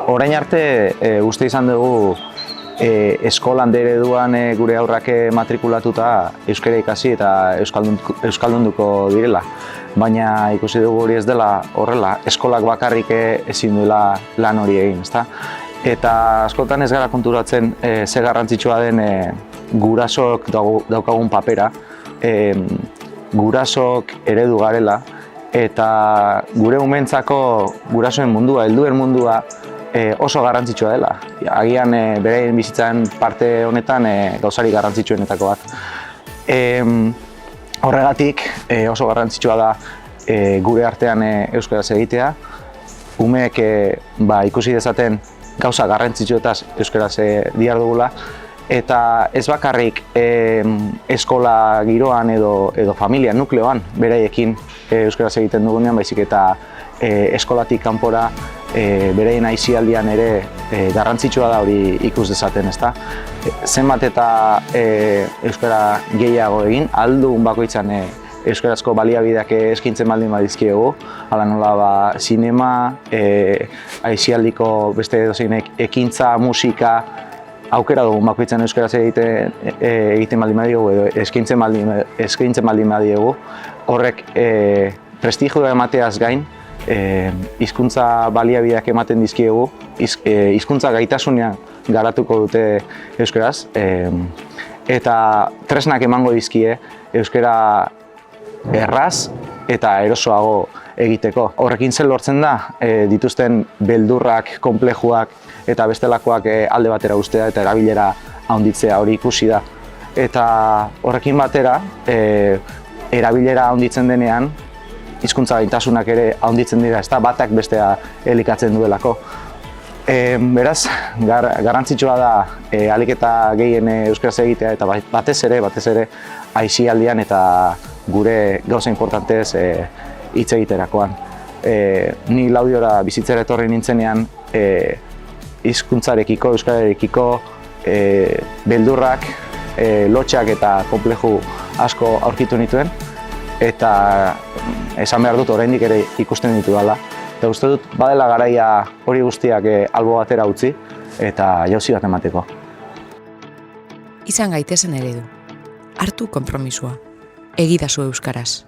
Orain arte uste izan dugu eskolan ereduan gure aurrak matrikulatuta euskara ikasi eta euskaldunduko direla. Baina ikusi dugu hori ez dela horrela, eskolak bakarrik ezin duela lan hori egin, ezta? Eta askotan ez gara konturatzen ze garrantzitsua den gurasok daukagun papera, gurasok eredu garela, eta gure umeentzako gurasoen mundua, helduen mundua oso garrantzitsua dela. Agian beraien bizitzaren parte honetan gauzari garrantzitsuenetako bat. Horregatik oso garrantzitsua da gure artean euskaraz egitea. Umeek ikusi dezaten gauza garrantzitsuetaz euskaraz dihardugula. Eta ez bakarrik eskola giroan edo familia nukleoan beraiekin euskaraz egiten dugunean, baizik eta eskolatik kanpora beraien aisialdian ere garrantzitsua da hori ikus dezaten, ezta? Zenbat eta euskara gehiago egin, aldun bakoitzan euskarazko baliabideak eskaintzen baldin badizkiegu, hala nola sinema, aisialdiko beste edozein ekintza, musika, aukera dugu bakoitzan euskaraz egiten baldin badiogu edo eskaintzen baldin badiogu, horrek prestigioa emateaz gain, hizkuntza baliabideak ematen dizkiegu, hizkuntza gaitasunean garatuko dute euskaraz, eta tresnak emango dizkie euskara erraz eta erosoago egiteko. Horrekin zer lortzen da, dituzten beldurrak, konplejuak eta bestelakoak alde batera uztea eta erabilera handitzea hori ikusi da. Eta horrekin batera, erabilera handitzen denean, hizkuntza gaitasunak ere handitzen dira, ez da batak bestea elikatzen duelako. Beraz, garrantzitsua da ahalik eta gehien euskaraz egitea eta batez ere aisialdian eta gure gauza importantez hitz egiterakoan. Ni Laudiora bizitzera etorri nintzenean hizkuntzarekiko, euskararekiko beldurrak, lotxak eta konpleju asko aurkitu nituen. Eta esan behar dut oraindik ere ikusten ditudala. Eta uste dut badela garaia hori guztiak albo batera utzi eta jauzi bat emateko. Izan gaitezen eredu. Hartu konpromisua. Egidazu euskaraz.